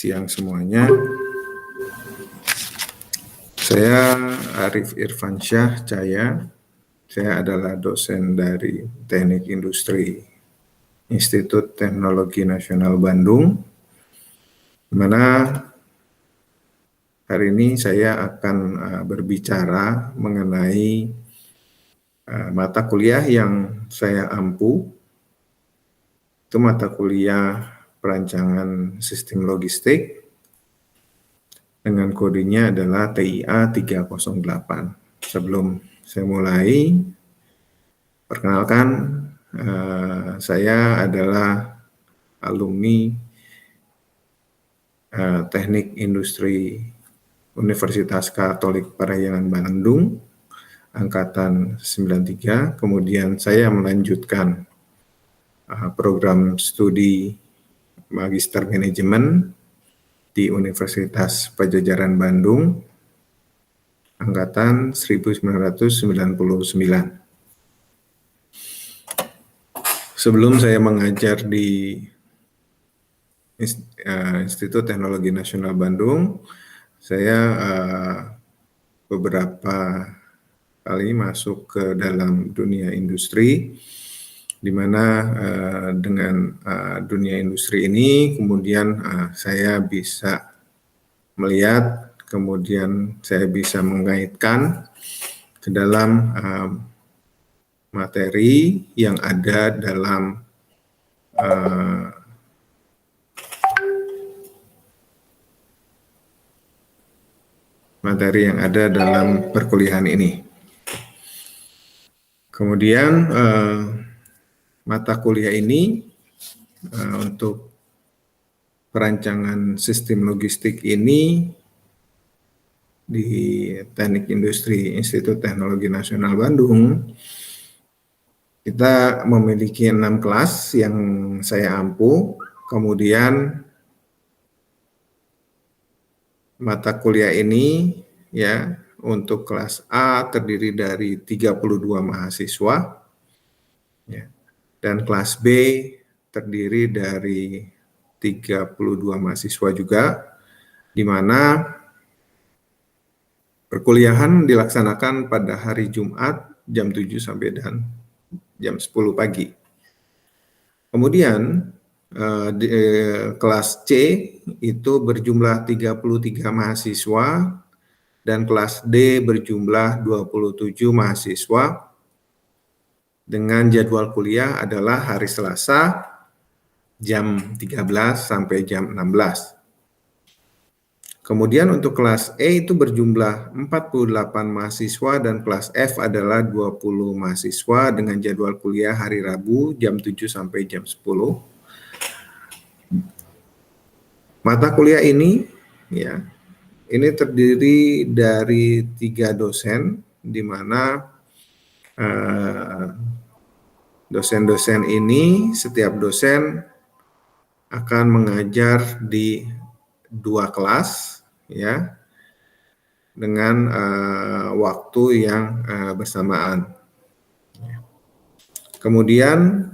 siang semuanya. Saya Arif Irfansyah Cahya. Saya adalah dosen dari Teknik Industri Institut Teknologi Nasional Bandung, di mana hari ini saya akan berbicara mengenai mata kuliah yang saya ampu. Itu mata kuliah perancangan sistem logistik dengan kodenya adalah TIA 308. Sebelum saya mulai, perkenalkan, saya adalah alumni Teknik Industri Universitas Katolik Parahyangan Bandung, angkatan 93. Kemudian saya melanjutkan program studi Magister Manajemen di Universitas Padjadjaran Bandung, angkatan 1999. Sebelum saya mengajar di Institut Teknologi Nasional Bandung, saya beberapa kali masuk ke dalam dunia industri, di mana dengan dunia industri ini kemudian saya bisa melihat, kemudian saya bisa mengaitkan ke dalam materi yang ada dalam perkuliahan ini. Kemudian mata kuliah ini untuk perancangan sistem logistik ini di Teknik Industri Institut Teknologi Nasional Bandung, kita memiliki 6 kelas yang saya ampu. Kemudian mata kuliah ini ya untuk kelas A terdiri dari 32 mahasiswa ya, dan kelas B terdiri dari 32 mahasiswa juga, di mana perkuliahan dilaksanakan pada hari Jumat jam 7 sampai dan jam 10 pagi. Kemudian di kelas C itu berjumlah 33 mahasiswa dan kelas D berjumlah 27 mahasiswa dengan jadwal kuliah adalah hari Selasa jam 13 sampai jam 16. Kemudian untuk kelas E itu berjumlah 48 mahasiswa dan kelas F adalah 20 mahasiswa dengan jadwal kuliah hari Rabu jam 7 sampai jam 10. Mata kuliah ini ya, ini terdiri dari 3 dosen, di mana dosen-dosen ini, setiap dosen akan mengajar di 2 kelas ya, dengan waktu yang bersamaan. Kemudian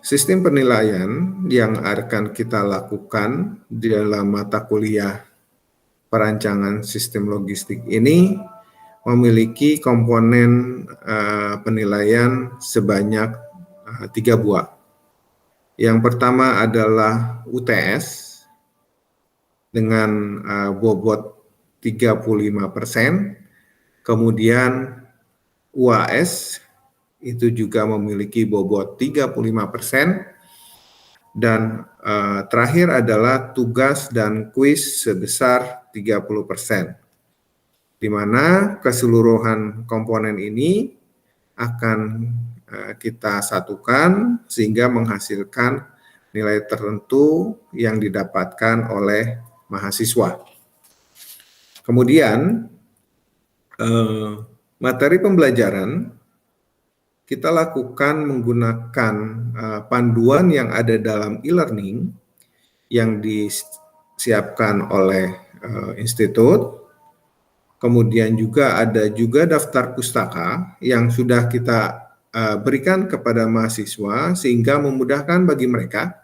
sistem penilaian yang akan kita lakukan di dalam mata kuliah perancangan sistem logistik ini memiliki komponen penilaian sebanyak 3 buah. Yang pertama adalah UTS dengan bobot 35%, kemudian UAS itu juga memiliki bobot 35%, dan terakhir adalah tugas dan kuis sebesar 30%, di mana keseluruhan komponen ini akan kita satukan sehingga menghasilkan nilai tertentu yang didapatkan oleh mahasiswa. Kemudian materi pembelajaran kita lakukan menggunakan panduan yang ada dalam e-learning yang disiapkan oleh institut. Kemudian juga ada daftar pustaka yang sudah kita berikan kepada mahasiswa sehingga memudahkan bagi mereka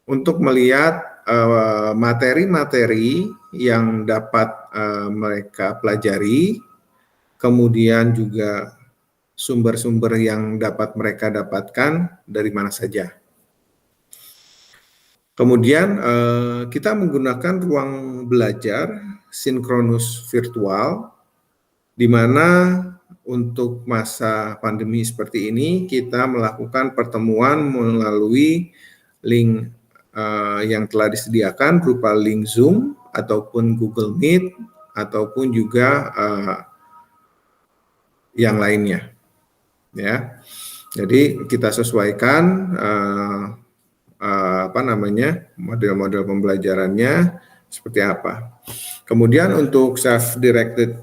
untuk melihat materi-materi yang dapat mereka pelajari, kemudian juga sumber-sumber yang dapat mereka dapatkan dari mana saja. Kemudian kita menggunakan ruang belajar sinkronus virtual, di mana untuk masa pandemi seperti ini kita melakukan pertemuan melalui link yang telah disediakan berupa link Zoom ataupun Google Meet ataupun juga yang lainnya, ya. Jadi kita sesuaikan model-model pembelajarannya seperti apa. Kemudian untuk self-directed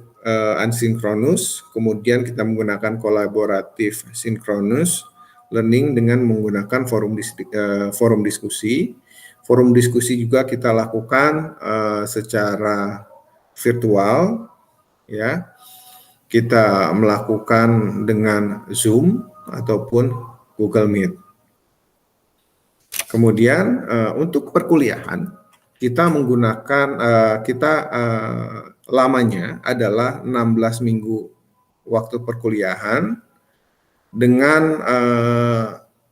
asynchronous, kemudian kita menggunakan kolaboratif synchronous learning dengan menggunakan forum diskusi. Forum diskusi juga kita lakukan secara virtual, ya. Kita melakukan dengan Zoom ataupun Google Meet. Kemudian untuk perkuliahan kita menggunakan lamanya adalah 16 minggu waktu perkuliahan dengan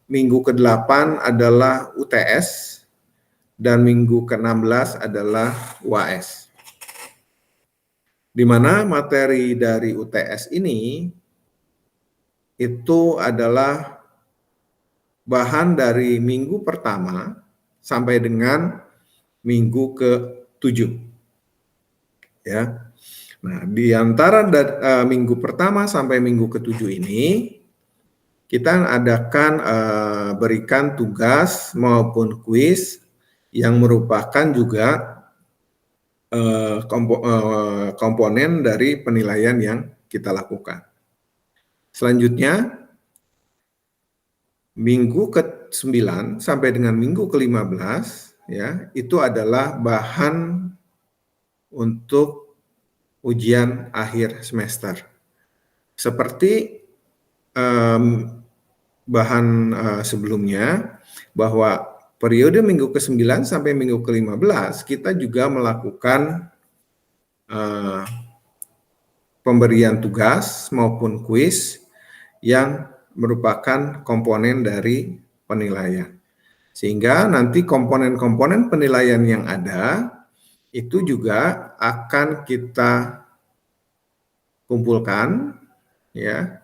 minggu ke-8 adalah UTS dan minggu ke-16 adalah UAS. Di mana materi dari UTS ini itu adalah bahan dari minggu pertama sampai dengan minggu ke-7. Ya. Nah, di antara minggu pertama sampai minggu ke-7 ini kita berikan tugas maupun kuis yang merupakan juga komponen dari penilaian yang kita lakukan. Selanjutnya, minggu ke-9 sampai dengan minggu ke-15 ya, itu adalah bahan untuk ujian akhir semester. Seperti bahan sebelumnya, bahwa periode minggu ke-9 sampai minggu ke-15 kita juga melakukan pemberian tugas maupun kuis yang merupakan komponen dari penilaian. Sehingga nanti komponen-komponen penilaian yang ada itu juga akan kita kumpulkan, ya.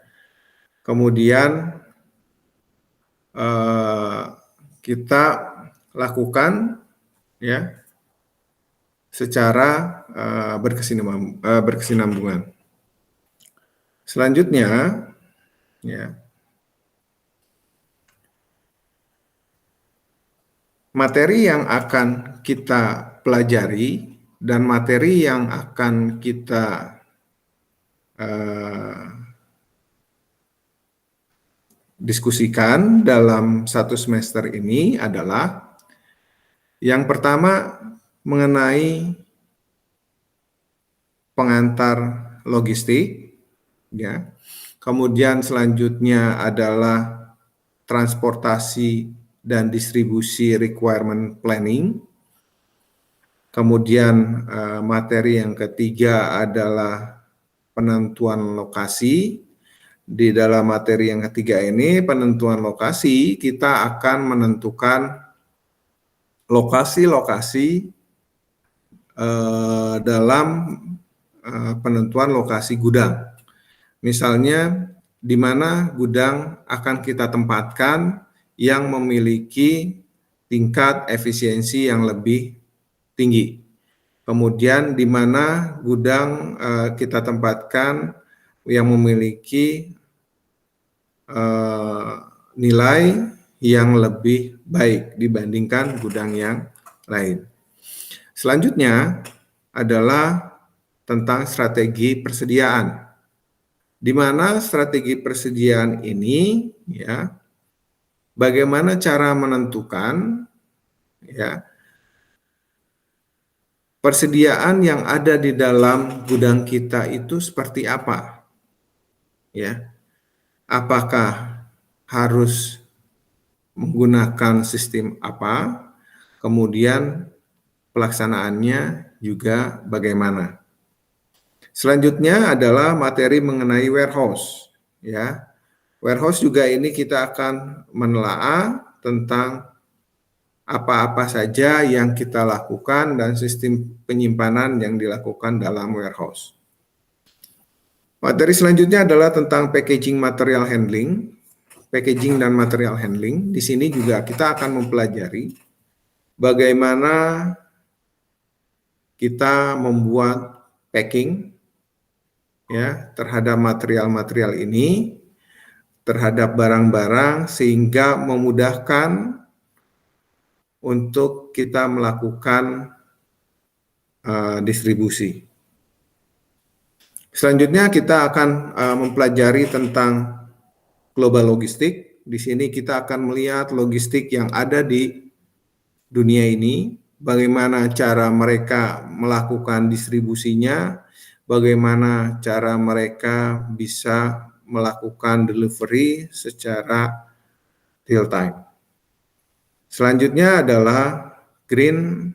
Kemudian kita lakukan, ya, secara berkesinambungan. Selanjutnya, ya, materi yang akan kita pelajari dan materi yang akan kita diskusikan dalam satu semester ini adalah yang pertama mengenai pengantar logistik, ya. Kemudian selanjutnya adalah transportasi dan distribusi requirement planning. Kemudian materi yang ketiga adalah penentuan lokasi. Di dalam materi yang ketiga ini, penentuan lokasi, kita akan menentukan lokasi-lokasi dalam penentuan lokasi gudang. Misalnya, di mana gudang akan kita tempatkan yang memiliki tingkat efisiensi yang lebih tinggi. Kemudian di mana gudang kita tempatkan yang memiliki nilai yang lebih baik dibandingkan gudang yang lain. Selanjutnya adalah tentang strategi persediaan, di mana strategi persediaan ini, ya, bagaimana cara menentukan, ya, persediaan yang ada di dalam gudang kita itu seperti apa, ya. Apakah harus menggunakan sistem apa, kemudian pelaksanaannya juga bagaimana. Selanjutnya adalah materi mengenai warehouse, ya. Warehouse juga ini kita akan menelaah tentang apa-apa saja yang kita lakukan dan sistem penyimpanan yang dilakukan dalam warehouse. Materi selanjutnya adalah tentang packaging material handling, packaging dan material handling. Di sini juga kita akan mempelajari bagaimana kita membuat packing ya terhadap material-material ini, terhadap barang-barang sehingga memudahkan untuk kita melakukan distribusi. Selanjutnya kita akan mempelajari tentang global logistik. Di sini kita akan melihat logistik yang ada di dunia ini, bagaimana cara mereka melakukan distribusinya, bagaimana cara mereka bisa melakukan delivery secara real time. Selanjutnya adalah green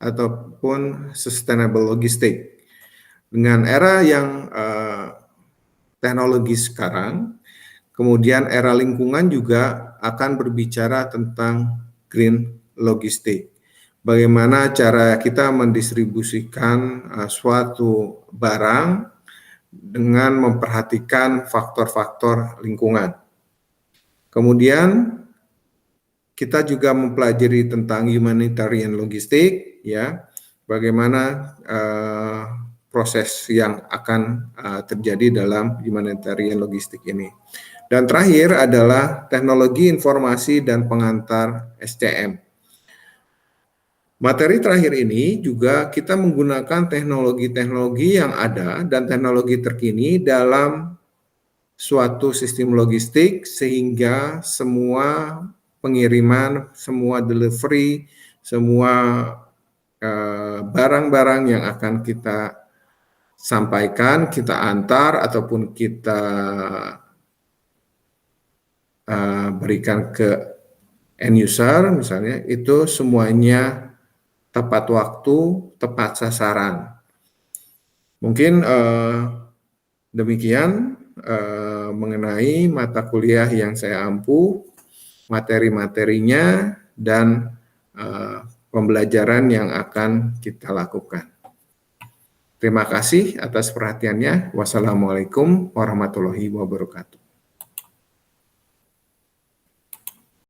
ataupun sustainable logistik. Dengan era yang teknologi sekarang, kemudian era lingkungan juga akan berbicara tentang green logistik. Bagaimana cara kita mendistribusikan suatu barang dengan memperhatikan faktor-faktor lingkungan. Kemudian kita juga mempelajari tentang humanitarian logistik, ya, bagaimana proses yang akan terjadi dalam humanitarian logistik ini. Dan terakhir adalah teknologi informasi dan pengantar SCM. Materi terakhir ini juga kita menggunakan teknologi-teknologi yang ada dan teknologi terkini dalam suatu sistem logistik sehingga semua pengiriman, semua delivery, semua barang-barang yang akan kita sampaikan, kita antar ataupun kita berikan ke end user misalnya, itu semuanya tepat waktu, tepat sasaran. Mungkin demikian mengenai mata kuliah yang saya ampu, materi-materinya, dan pembelajaran yang akan kita lakukan. Terima kasih atas perhatiannya. Wassalamualaikum warahmatullahi wabarakatuh.